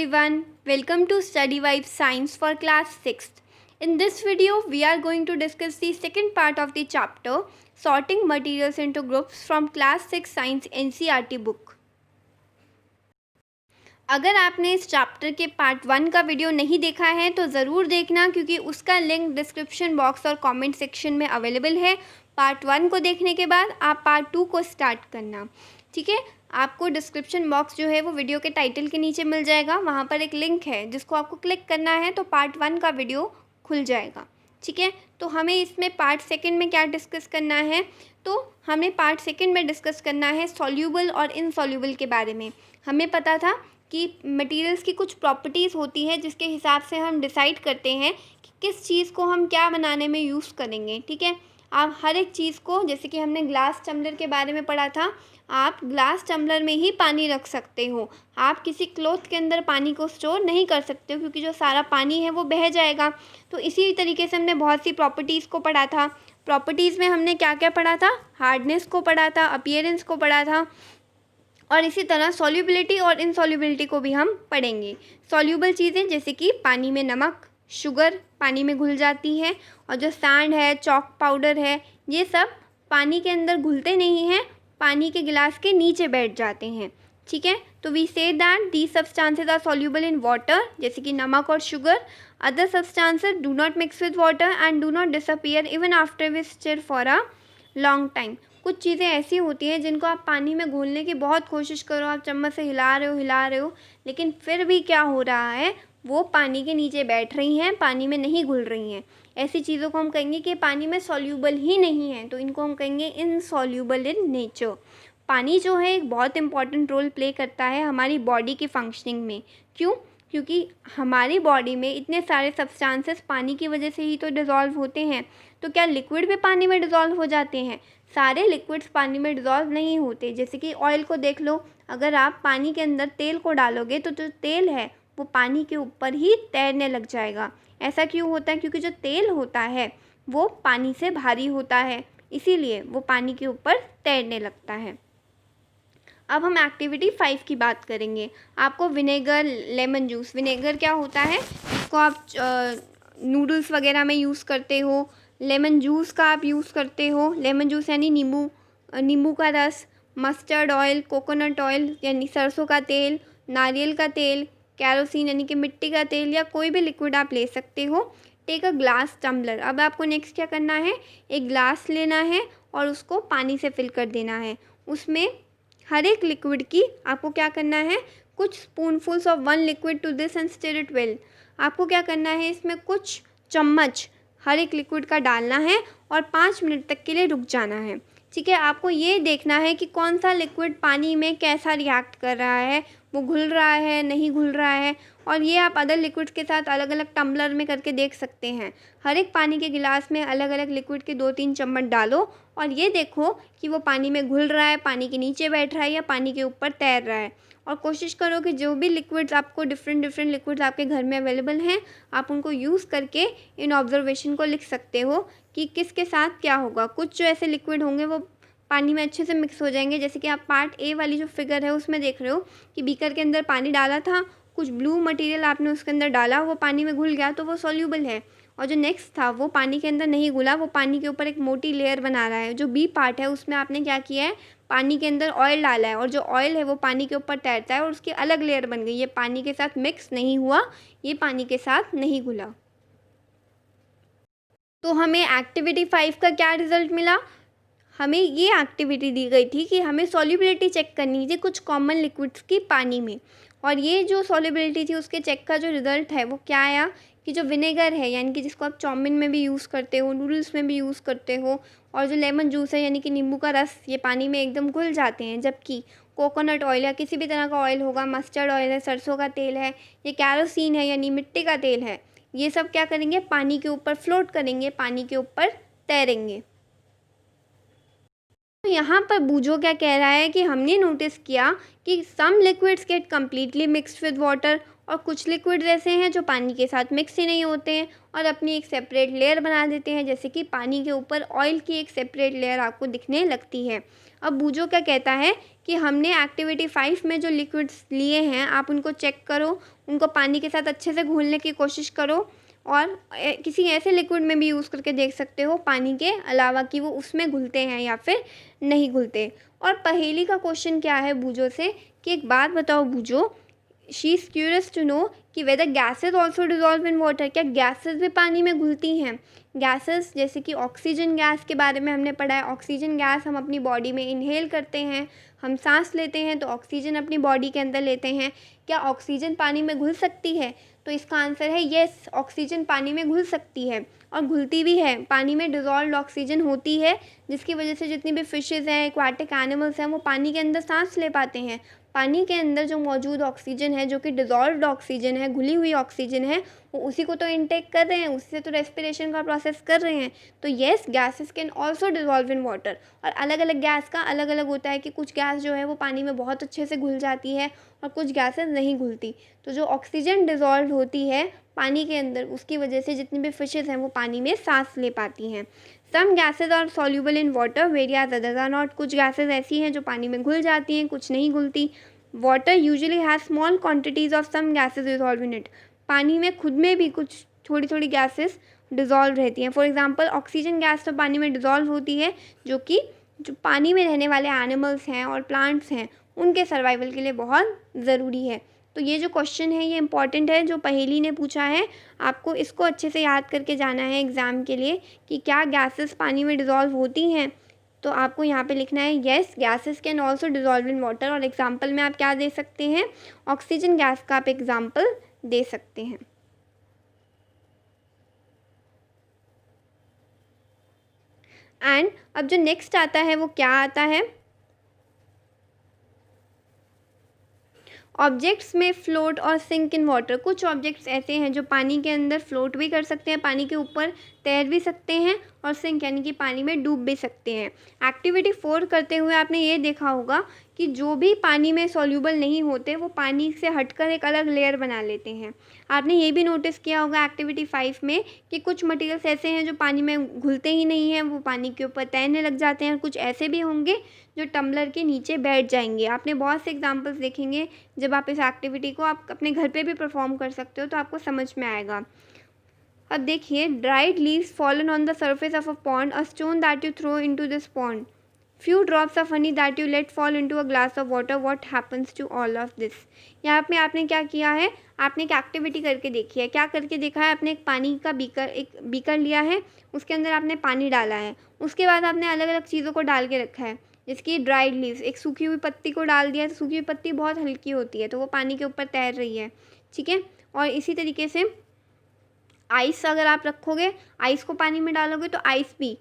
everyone, welcome to Study Vibes Science for class 6th. In this video, we are going to discuss the second part of the chapter, Sorting Materials into Groups from class 6 Science NCERT book. अगर आपने इस chapter के part 1 का video नहीं देखा है तो ज़रूर देखना, क्योंकि उसका लिंक डिस्क्रिप्शन बॉक्स और कमेंट सेक्शन में अवेलेबल है। पार्ट 1 को देखने के बाद आप पार्ट 2 को स्टार्ट करना, ठीक है। आपको डिस्क्रिप्शन बॉक्स जो है वो वीडियो के टाइटल के नीचे मिल जाएगा, वहाँ पर एक लिंक है जिसको आपको क्लिक करना है तो पार्ट 1 का वीडियो खुल जाएगा, ठीक है। तो हमें इसमें पार्ट 2 में क्या डिस्कस करना है, तो हमें पार्ट 2 में डिस्कस करना है सॉल्यूबल और इनसॉल्यूबल के बारे में। हमें पता था कि मटेरियल्स की कुछ प्रॉपर्टीज़ होती है जिसके हिसाब से हम डिसाइड करते हैं कि किस चीज़ को हम क्या बनाने में यूज़ करेंगे, ठीक है। आप हर एक चीज़ को, जैसे कि हमने ग्लास टम्बलर के बारे में पढ़ा था, आप ग्लास टम्बलर में ही पानी रख सकते हो। आप किसी क्लॉथ के अंदर पानी को स्टोर नहीं कर सकते हो, क्योंकि जो सारा पानी है वो बह जाएगा। तो इसी तरीके से हमने बहुत सी प्रॉपर्टीज़ को पढ़ा था। प्रॉपर्टीज़ में हमने क्या क्या पढ़ा था, हार्डनेस को पढ़ा था, अपीयरेंस को पढ़ा था, और इसी तरह सॉल्युबिलिटी और इनसॉल्युबिलिटी को भी हम पढ़ेंगे। सॉल्युबल चीज़ें जैसे कि पानी में नमक, शुगर पानी में घुल जाती है, और जो सैंड है, चॉक पाउडर है, ये सब पानी के अंदर घुलते नहीं हैं, पानी के गिलास के नीचे बैठ जाते हैं, ठीक है। तो we say that the substances are soluble in water, जैसे कि नमक और sugar. Other substances do not mix with water and do not disappear even after we stir for a long time. कुछ चीज़ें ऐसी होती हैं जिनको आप पानी में घोलने की बहुत कोशिश करो, आप चम्मच से हिला रहे हो, लेकिन फिर भी क्या हो रहा है, वो पानी के नीचे बैठ रही हैं, पानी में नहीं घुल रही हैं। ऐसी चीज़ों को हम कहेंगे कि पानी में सॉल्यूबल ही नहीं है, तो इनको हम कहेंगे इनसॉल्यूबल इन नेचर। पानी जो है एक बहुत इंपॉर्टेंट रोल प्ले करता है हमारी बॉडी की फंक्शनिंग में। क्यों? क्योंकि हमारी बॉडी में इतने सारे सब्सटेंसेस पानी की वजह से ही तो डिज़ोल्व होते हैं। तो क्या लिक्विड भी पानी में डिज़ोल्व हो जाते हैं? सारे लिक्विड्स पानी में डिज़ोल्व नहीं होते। जैसे कि ऑयल को देख लो, अगर आप पानी के अंदर तेल को डालोगे तो जो तेल है वो पानी के ऊपर ही तैरने लग जाएगा। ऐसा क्यों होता है? क्योंकि जो तेल होता है वो पानी से भारी होता है, इसीलिए वो पानी के ऊपर तैरने लगता है। अब हम एक्टिविटी 5 की बात करेंगे। आपको विनेगर, लेमन जूस, विनेगर क्या होता है, इसको आप नूडल्स वगैरह में यूज़ करते हो। लेमन जूस का आप यूज़ करते हो, लेमन जूस यानी नींबू का रस। मस्टर्ड ऑयल, कोकोनट ऑयल यानी सरसों का तेल, नारियल का तेल, कैरोसिन यानी कि मिट्टी का तेल, या कोई भी लिक्विड आप ले सकते हो। Take a glass tumbler. अब आपको नेक्स्ट क्या करना है, एक ग्लास लेना है और उसको पानी से फिल कर देना है। उसमें हर एक लिक्विड की आपको क्या करना है, कुछ spoonfuls of one liquid to this and stir it well. आपको क्या करना है, इसमें कुछ चम्मच हर एक लिक्विड का डालना है और 5 मिनट तक के लिए रुक जाना है, ठीक है। आपको ये देखना है कि कौन सा लिक्विड पानी में कैसा रिएक्ट कर रहा है, वो घुल रहा है, नहीं घुल रहा है। और ये आप अदर लिक्विड्स के साथ अलग अलग टम्बलर में करके देख सकते हैं। हर एक पानी के गिलास में अलग अलग लिक्विड के 2-3 चम्मच डालो और ये देखो कि वो पानी में घुल रहा है, पानी के नीचे बैठ रहा है, या पानी के ऊपर तैर रहा है। और कोशिश करो कि जो भी लिक्विड्स आपको, डिफरेंट लिक्विड्स आपके घर में अवेलेबल हैं, आप उनको यूज़ करके इन ऑब्जर्वेशन को लिख सकते हो कि किसके साथ क्या होगा। कुछ जो ऐसे लिक्विड होंगे वो पानी में अच्छे से मिक्स हो जाएंगे, जैसे कि आप पार्ट ए वाली जो फिगर है उसमें देख रहे हो कि बीकर के अंदर पानी डाला था, कुछ ब्लू मटेरियल आपने उसके अंदर डाला, वो पानी में घुल गया तो वो सॉल्यूबल है। और जो नेक्स्ट था वो पानी के अंदर नहीं घुला, वो पानी के ऊपर एक मोटी लेयर बना रहा है। जो बी पार्ट है उसमें आपने क्या किया है, पानी के अंदर ऑयल डाला है, और जो ऑयल है वो पानी के ऊपर तैरता है और उसकी अलग लेयर बन गई। ये पानी के साथ मिक्स नहीं हुआ, ये पानी के साथ नहीं घुला। तो हमें एक्टिविटी 5 का क्या रिजल्ट मिला, हमें ये एक्टिविटी दी गई थी कि हमें सॉल्युबिलिटी चेक करनी थी कुछ कॉमन लिक्विड्स की पानी में। और ये जो सॉल्युबिलिटी थी उसके चेक का जो रिज़ल्ट है वो क्या आया कि जो विनेगर है, यानी कि जिसको आप चाउमीन में भी यूज़ करते हो, नूडल्स में भी यूज़ करते हो, और जो लेमन जूस है यानी कि नींबू का रस, ये पानी में एकदम घुल जाते हैं। जबकि कोकोनट ऑयल या किसी भी तरह का ऑयल होगा, मस्टर्ड ऑयल है, सरसों का तेल है, ये कैरोसिन है यानी मिट्टी का तेल है, ये सब क्या करेंगे, पानी के ऊपर फ्लोट करेंगे, पानी के ऊपर तैरेंगे। तो यहाँ पर बूजो क्या कह रहा है कि हमने नोटिस किया कि some liquids get completely mixed with water, और कुछ लिक्विड्स ऐसे हैं जो पानी के साथ मिक्स ही नहीं होते हैं और अपनी एक सेपरेट लेयर बना देते हैं, जैसे कि पानी के ऊपर ऑयल की एक सेपरेट लेयर आपको दिखने लगती है। अब बूजो क्या कहता है कि हमने एक्टिविटी 5 में जो लिक्विड्स लिए हैं आप उनको चेक करो, उनको पानी के साथ अच्छे से घोलने की कोशिश करो, और किसी ऐसे लिक्विड में भी यूज़ करके देख सकते हो पानी के अलावा कि वो उसमें घुलते हैं या फिर नहीं घुलते। और पहेली का क्वेश्चन क्या है बूजो से कि एक बात बताओ Boojho, she is curious to know कि whether gases also dissolve in water, क्या गैसेज भी पानी में घुलती हैं। गैसेस जैसे कि ऑक्सीजन गैस के बारे में हमने पढ़ा है। ऑक्सीजन गैस हम अपनी बॉडी में इनहेल करते हैं, हम सांस लेते हैं तो ऑक्सीजन अपनी बॉडी के अंदर लेते हैं। क्या ऑक्सीजन पानी में घुल सकती है? तो इसका आंसर है येस, ऑक्सीजन पानी में घुल सकती है और घुलती भी है। पानी में डिज़ोल्व्ड ऑक्सीजन होती है, जिसकी वजह से जितनी भी फिशेज़ हैं, एक्वाटिक एनिमल्स हैं, वो पानी के अंदर सांस ले पाते हैं। पानी के अंदर जो मौजूद ऑक्सीजन है, जो कि डिज़ोल्व्ड ऑक्सीजन है, घुली हुई ऑक्सीजन है, वो उसी को तो इनटेक कर रहे हैं, उससे तो रेस्पिरेशन का प्रोसेस कर रहे हैं। तो yes, gases can also dissolve in water. और अलग अलग गैस का अलग अलग होता है कि कुछ गैस जो है वो पानी में बहुत अच्छे से घुल जाती है और कुछ गैसेस नहीं घुलती। तो जो ऑक्सीजन डिज़ोल्व होती है पानी के अंदर, उसकी वजह से जितनी भी फिशेज़ हैं वो पानी में सांस ले पाती हैं। Some gases are soluble in water whereas others are not. कुछ गैसेज ऐसी हैं जो पानी में घुल जाती हैं, कुछ नहीं घुलती। Water usually has small quantities of some gases dissolved in it. पानी में खुद में भी कुछ थोड़ी थोड़ी गैसेस डिज़ोल्व रहती हैं। फॉर एग्जांपल ऑक्सीजन गैस तो पानी में डिज़ोल्व होती है, जो पानी में रहने वाले एनिमल्स हैं और प्लांट्स हैं उनके सर्वाइवल के लिए बहुत ज़रूरी है। तो ये जो क्वेश्चन है ये इंपॉर्टेंट है, जो पहेली ने पूछा है, आपको इसको अच्छे से याद करके जाना है एग्ज़ाम के लिए कि क्या गैसेस पानी में डिज़ोल्व होती हैं। तो आपको यहाँ पे लिखना है yes, gases can also dissolve in water. और एग्जाम्पल में आप क्या दे सकते हैं, ऑक्सीजन गैस का आप एग्जाम्पल दे सकते हैं। एंड अब जो नेक्स्ट आता है वो क्या आता है, ऑब्जेक्ट्स में फ्लोट और सिंक इन वाटर। कुछ ऑब्जेक्ट्स ऐसे हैं जो पानी के अंदर फ्लोट भी कर सकते हैं, पानी के ऊपर तैर भी सकते हैं, और सिंक यानी कि पानी में डूब भी सकते हैं। एक्टिविटी 4 करते हुए आपने ये देखा होगा कि जो भी पानी में सॉल्यूबल नहीं होते वो पानी से हटकर एक अलग लेयर बना लेते हैं। आपने ये भी नोटिस किया होगा एक्टिविटी 5 में कि कुछ मटेरियल्स ऐसे हैं जो पानी में घुलते ही नहीं हैं, वो पानी के ऊपर तैरने लग जाते हैं। कुछ ऐसे भी होंगे जो टम्बलर के नीचे बैठ जाएंगे। आपने बहुत से एग्जाम्पल्स देखेंगे, जब आप इस एक्टिविटी को आप अपने घर पे भी परफॉर्म कर सकते हो तो आपको समझ में आएगा। अब देखिए, dried leaves fallen on the surface of a pond, a stone that you throw into this pond, few drops of honey that you let fall into a glass of water, what happens to all of this। यहाँ पे आपने क्या किया है, आपने एक activity करके देखी है। क्या करके देखा है, आपने एक पानी का एक बीकर लिया है, उसके अंदर आपने पानी डाला है, उसके बाद आपने अलग अलग चीज़ों को डाल के रखा है, जिसकी ड्राइड लीव्स, एक सूखी हुई पत्ती को डाल दिया, तो सूखी हुई पत्ती बहुत हल्की होती है तो वो पानी के ऊपर तैर रही है, ठीक है। और इसी तरीके से आइस अगर आप रखोगे, आइस को पानी में डालोगे तो आइस भी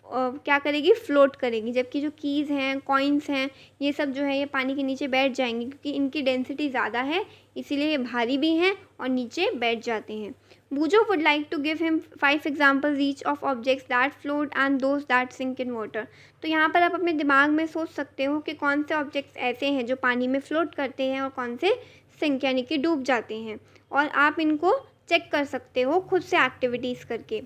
क्या करेगी, फ्लोट करेगी। जबकि जो कीज़ हैं, कॉइन्स हैं, ये सब जो है ये पानी के नीचे बैठ जाएंगे, क्योंकि इनकी डेंसिटी ज़्यादा है, इसीलिए ये भारी भी हैं और नीचे बैठ जाते हैं। Boojho would like to give him 5 examples each of objects that float and those that sink in water. तो यहाँ पर आप अपने दिमाग में सोच सकते हो कि कौन से ऑब्जेक्ट्स ऐसे हैं जो पानी में फ्लोट करते हैं और कौन से सिंक यानी कि डूब जाते हैं, और आप इनको चेक कर सकते हो खुद से एक्टिविटीज़ करके।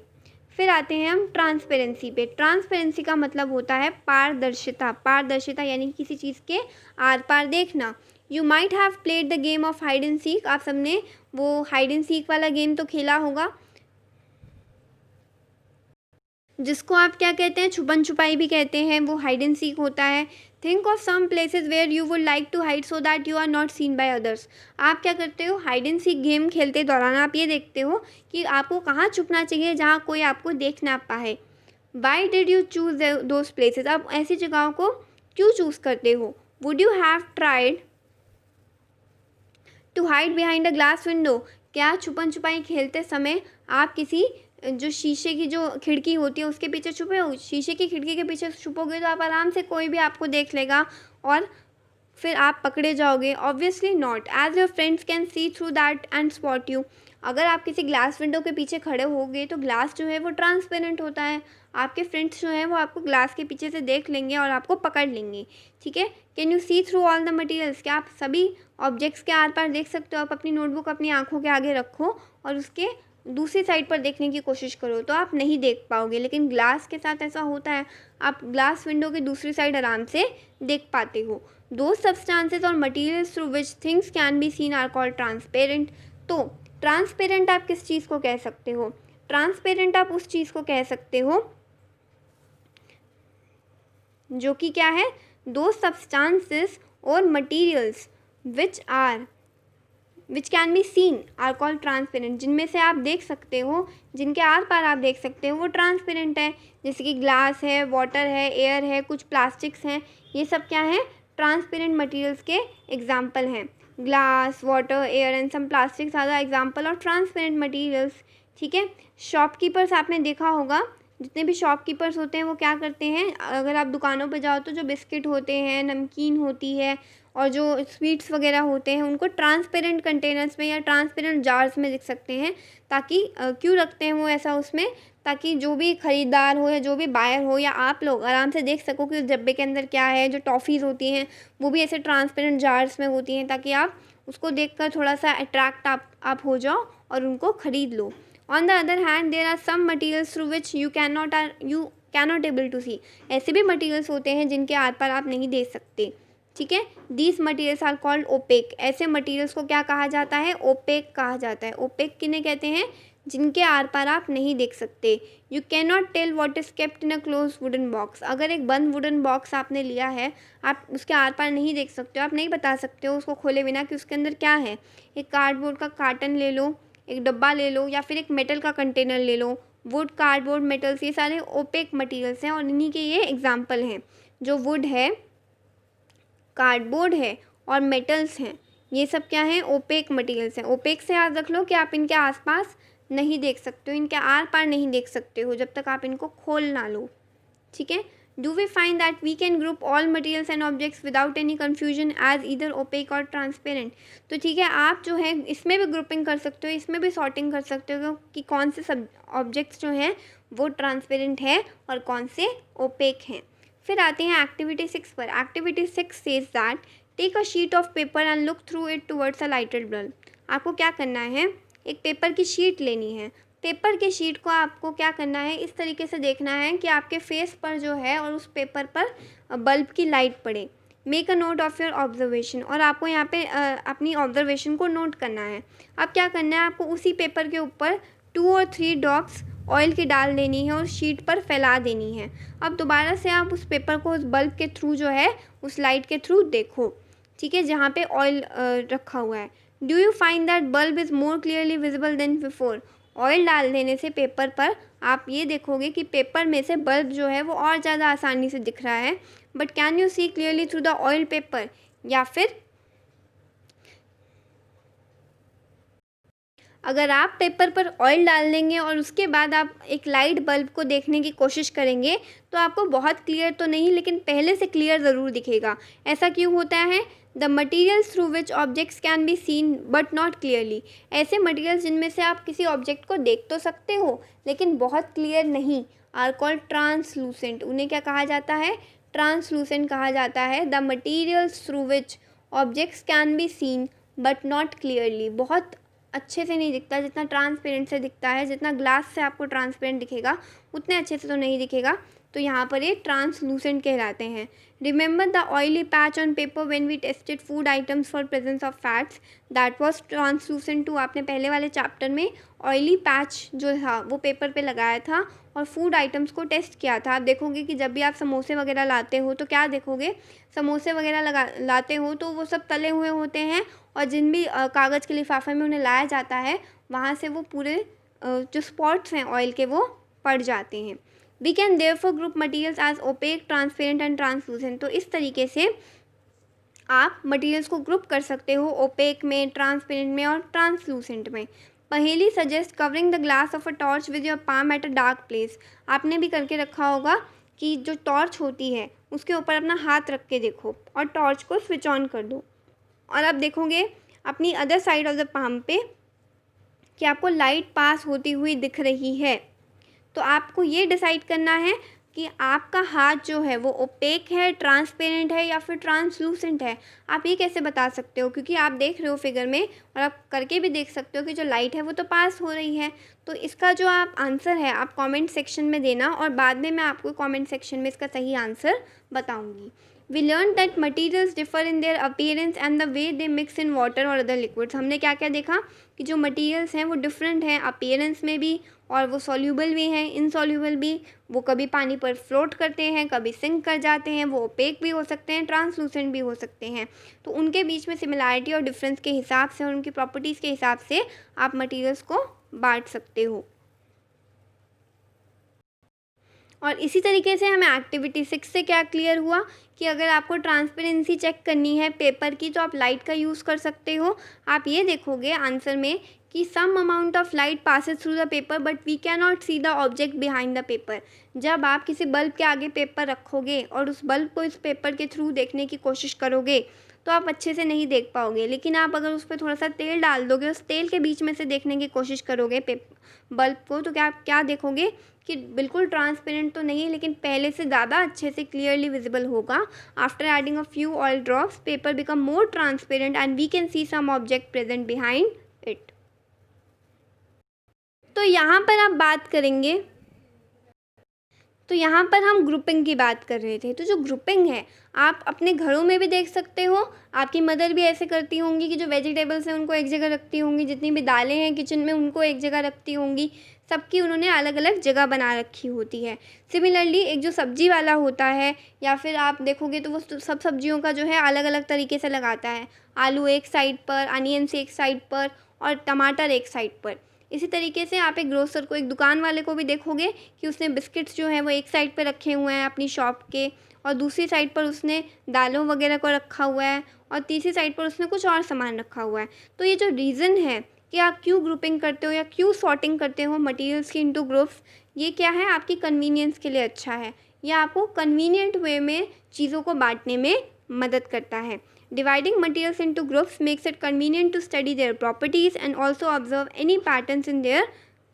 फिर आते हैं हम ट्रांसपेरेंसी पे। ट्रांसपेरेंसी का मतलब होता है पारदर्शिता। पारदर्शिता यानी किसी चीज़ के आर पार देखना। You might have played the game of hide and seek. आप सबने वो हाइड एंड सीक वाला गेम तो खेला होगा, जिसको आप क्या कहते हैं, छुपन छुपाई भी कहते हैं, वो हाइड एंड सीक होता है। Think of some places where you would like to hide so that you are not seen by others. आप क्या करते हो, हाइड एंड सीक गेम खेलते दौरान आप ये देखते हो कि आपको कहाँ छुपना चाहिए जहाँ कोई आपको देख ना पाए। Why did you choose those places. आप ऐसी जगहों को क्यों चूज़ करते हो। Would you have tried to hide behind a glass window. क्या छुपन छुपाई खेलते समय आप किसी जो शीशे की जो खिड़की होती है उसके पीछे छुपे हो। शीशे की खिड़की के पीछे छुपोगे तो आप आराम से कोई भी आपको देख लेगा और फिर आप पकड़े जाओगे? Obviously not, as your friends can see through that and spot you. अगर आप किसी ग्लास विंडो के पीछे खड़े होगे तो ग्लास जो है वो ट्रांसपेरेंट होता है, आपके फ्रेंड्स जो हैं वो आपको ग्लास के पीछे से देख लेंगे और आपको पकड़ लेंगे, ठीक है। Can you see through all the materials, क्या आप सभी ऑब्जेक्ट्स के आर पार देख सकते हो? आप अपनी नोटबुक अपनी आंखों के आगे रखो और उसके दूसरी साइड पर देखने की कोशिश करो तो आप नहीं देख पाओगे, लेकिन ग्लास के साथ ऐसा होता है, आप ग्लास विंडो की दूसरी साइड आराम से देख पाते हो। Those substances or materials through which things can be seen are called transparent. तो ट्रांसपेरेंट आप किस चीज़ को कह सकते हो? ट्रांसपेरेंट आप उस चीज़ को कह सकते हो जो कि क्या है, those substances or materials which can be seen are called transparent, जिनमें से आप देख सकते हो, जिनके आर पार आप देख सकते हो, वो ट्रांसपेरेंट है। जैसे कि ग्लास है, वाटर है, एयर है, कुछ प्लास्टिक्स हैं, ये सब क्या है, ट्रांसपेरेंट मटेरियल्स के एग्जाम्पल हैं। Glass, water, air and some plastics are the example of transparent materials, ठीक है। शॉपकीपर्स आपने देखा होगा, जितने भी शॉपकीपर्स होते हैं वो क्या करते हैं, अगर आप दुकानों पर जाओ तो जो बिस्किट होते हैं, नमकीन होती है और जो स्वीट्स वगैरह होते हैं उनको ट्रांसपेरेंट कंटेनर्स में या ट्रांसपेरेंट जार्स में दिख सकते हैं, ताकि क्यों रखते हैं वो ऐसा उसमें, ताकि जो भी ख़रीदार हो या जो भी बायर हो या आप लोग आराम से देख सको कि उस डब्बे के अंदर क्या है। जो टॉफ़ीज़ होती हैं वो भी ऐसे ट्रांसपेरेंट जार्स में होती हैं, ताकि आप उसको देखकर थोड़ा सा अट्रैक्ट आप हो जाओ और उनको ख़रीद लो। On the other hand there are some materials through which you can not able to see, ऐसे भी मटीरियल्स होते हैं जिनके आर पार आप नहीं देख सकते, ठीक है। These materials are called opaque, ऐसे मटीरियल्स को क्या कहा जाता है, ओपेक कहा जाता है। ओपेक किन्हें कहते हैं, जिनके आर पार आप नहीं देख सकते। You can not tell what is kept in a close wooden box, अगर एक बंद वुडन बॉक्स आपने लिया है, आप उसके आर पार नहीं देख सकते हो, आप नहीं बता सकते हो उसको खोले बिना कि उसके अंदर क्या है। एक कार्डबोर्ड का कार्टन ले लो, एक डब्बा ले लो, या फिर एक मेटल का कंटेनर ले लो, वुड, कार्डबोर्ड, मेटल्स, ये सारे ओपेक मटीरियल्स हैं और इन्हीं के ये एग्जाम्पल हैं। जो वुड है, कार्डबोर्ड है और मेटल्स हैं, ये सब क्या हैं, ओपेक मटेरियल्स हैं। ओपेक से याद रख लो कि आप इनके आसपास नहीं देख सकते हो, इनके आर पार नहीं देख सकते हो जब तक आप इनको खोल ना लो, ठीक है। Do we find that we can group all materials and objects without any confusion as either opaque or transparent. तो ठीक है, आप जो है इसमें भी ग्रुपिंग कर सकते हो, इसमें भी सॉर्टिंग कर सकते हो कि कौन से सब ऑब्जेक्ट्स जो हैं वो ट्रांसपेरेंट है और कौन से ओपेक हैं। फिर आते हैं एक्टिविटी 6 पर। Activity 6 says that take a sheet of paper and look through it towards a lighted bulb. आपको क्या करना है, एक पेपर की शीट लेनी है। पेपर के शीट को आपको क्या करना है, इस तरीके से देखना है कि आपके फेस पर जो है और उस पेपर पर बल्ब की लाइट पड़े। Make a note of your observation, और आपको यहाँ पे अपनी ऑब्जर्वेशन को नोट करना है। अब क्या करना है, आपको उसी पेपर के ऊपर 2 और 3 ड्रॉप्स ऑयल की डाल देनी है और शीट पर फैला देनी है। अब दोबारा से आप उस पेपर को उस बल्ब के थ्रू जो है, उस लाइट के थ्रू देखो, ठीक है, जहाँ पे ऑयल रखा हुआ है। Do you find that bulb is more clearly visible than before. Oil डाल देने से पेपर पर आप ये देखोगे कि पेपर में से बल्ब जो है वो और ज़्यादा आसानी से दिख रहा है। But can you see clearly through the oil paper, या फिर अगर आप पेपर पर ऑयल डाल देंगे और उसके बाद आप एक लाइट बल्ब को देखने की कोशिश करेंगे तो आपको बहुत क्लियर तो नहीं, लेकिन पहले से क्लियर ज़रूर दिखेगा। ऐसा क्यों होता है, the materials through which objects can be scene but not clearly. ऐसे मटीरियल्स जिनमें से आप किसी ऑब्जेक्ट को देख तो सकते हो लेकिन बहुत क्लियर नहीं, आर कॉल्ड ट्रांसलूसेंट। उन्हें क्या कहा जाता है, ट्रांसलूसेंट कहा जाता है। The materials through which objects can be scene but not clearly, बहुत अच्छे से नहीं दिखता, जितना ट्रांसपेरेंट से दिखता है, जितना ग्लास से आपको ट्रांसपेरेंट दिखेगा उतने अच्छे से तो नहीं दिखेगा, तो यहाँ पर ये ट्रांसलूसेंट कहलाते हैं। Remember the oily patch on paper when we tested food items for presence of fats, that was translucent too. आपने पहले वाले चैप्टर में ऑयली पैच जो था वो पेपर पे लगाया था और फूड आइटम्स को टेस्ट किया था। आप देखोगे कि जब भी आप समोसे वगैरह लाते हो तो क्या देखोगे, समोसे वगैरह लाते हो तो वो सब तले हुए होते हैं और जिन भी कागज़ के लिफाफे में उन्हें लाया जाता है वहाँ से वो पूरे जो स्पॉट्स हैं ऑयल के वो पड़ जाते हैं। We can therefore group materials as opaque, transparent and translucent. तो इस तरीके से आप मटीरियल्स को ग्रुप कर सकते हो ओपेक में, ट्रांसपेरेंट में और ट्रांसलूसेंट में। पहेली suggest covering the glass of a torch with your palm at a dark place. आपने भी करके रखा होगा कि जो टॉर्च होती है उसके ऊपर अपना हाथ रख के देखो और टॉर्च को स्विच ऑन कर दो और अब देखोगे अपनी other side of the palm पे कि आपको लाइट पास होती हुई दिख रही है। तो आपको ये डिसाइड करना है कि आपका हाथ जो है वो ओपेक है, ट्रांसपेरेंट है या फिर ट्रांसलूसेंट है। आप ये कैसे बता सकते हो, क्योंकि आप देख रहे हो फिगर में और आप करके भी देख सकते हो कि जो लाइट है वो तो पास हो रही है। तो इसका जो आप आंसर है आप कमेंट सेक्शन में देना और बाद में मैं आपको कमेंट सेक्शन में इसका सही आंसर बताऊंगी। We learn that materials differ in their appearance and the way they mix in water or other liquids. हमने क्या क्या देखा कि जो मटीरियल्स हैं वो डिफरेंट हैं अपीयरेंस में भी, और वो सॉल्यूबल भी हैं, इनसॉल्यूबल भी। वो कभी पानी पर फ्लोट करते हैं, कभी सिंक कर जाते हैं, वो ओपेक भी हो सकते हैं, ट्रांसलूसेंट भी हो सकते हैं। तो उनके बीच में सिमिलैरिटी और डिफरेंस के हिसाब से और उनकी प्रॉपर्टीज़ के हिसाब से आप मटीरियल्स को बांट सकते हो। और इसी तरीके से हमें एक्टिविटी 6 से क्या क्लियर हुआ कि अगर आपको ट्रांसपेरेंसी चेक करनी है पेपर की तो आप लाइट का यूज़ कर सकते हो। आप ये देखोगे आंसर में कि some amount of light passes through the paper but we can not see the object behind the paper. जब आप किसी बल्ब के आगे पेपर रखोगे और उस बल्ब को इस पेपर के थ्रू देखने की कोशिश करोगे तो आप अच्छे से नहीं देख पाओगे, लेकिन आप अगर उस पर थोड़ा सा तेल डाल दोगे, उस तेल के बीच में से देखने की कोशिश करोगे बल्ब को, तो क्या देखोगे कि बिल्कुल ट्रांसपेरेंट तो नहीं लेकिन पहले से ज़्यादा अच्छे से क्लियरली विजिबल होगा। After adding a few oil drops paper become more transparent and we can see some object present behind it. तो यहाँ पर आप बात करेंगे, तो यहाँ पर हम ग्रुपिंग की बात कर रहे थे। तो जो ग्रुपिंग है आप अपने घरों में भी देख सकते हो। आपकी मदर भी ऐसे करती होंगी कि जो वेजिटेबल्स हैं उनको एक जगह रखती होंगी, जितनी भी दालें हैं किचन में उनको एक जगह रखती होंगी। सबकी उन्होंने अलग अलग जगह बना रखी होती है। सिमिलरली एक जो सब्जी वाला होता है या फिर आप देखोगे तो वो सब सब्जियों का जो है अलग अलग तरीके से लगाता है। आलू एक साइड पर, अनियंस एक साइड पर और टमाटर एक साइड पर। इसी तरीके से आप एक ग्रोसर को, एक दुकान वाले को भी देखोगे कि उसने बिस्किट्स जो हैं वो एक साइड पे रखे हुए हैं अपनी शॉप के, और दूसरी साइड पर उसने दालों वगैरह को रखा हुआ है, और तीसरी साइड पर उसने कुछ और सामान रखा हुआ है। तो ये जो रीज़न है कि आप क्यों ग्रुपिंग करते हो या क्यों सॉर्टिंग करते हो मटीरियल्स की इनटू ग्रुप्स, ये क्या है आपकी कन्वीनियंस के लिए अच्छा है। यह आपको कन्वीनियंट वे में चीज़ों को बांटने में मदद करता है। Dividing materials into groups makes it convenient to study their properties and also observe any patterns in their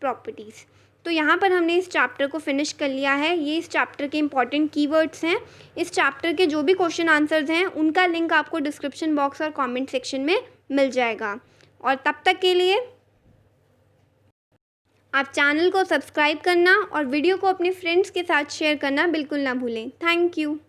properties. तो यहाँ पर हमने इस चैप्टर को फिनिश कर लिया है। ये इस चैप्टर के इंपॉर्टेंट कीवर्ड्स हैं। इस चैप्टर के जो भी क्वेश्चन आंसर्स हैं उनका लिंक आपको डिस्क्रिप्शन बॉक्स और कमेंट सेक्शन में मिल जाएगा। और तब तक के लिए आप चैनल को सब्सक्राइब करना और वीडियो को अपने फ्रेंड्स के साथ शेयर करना बिल्कुल ना भूलें। Thank you.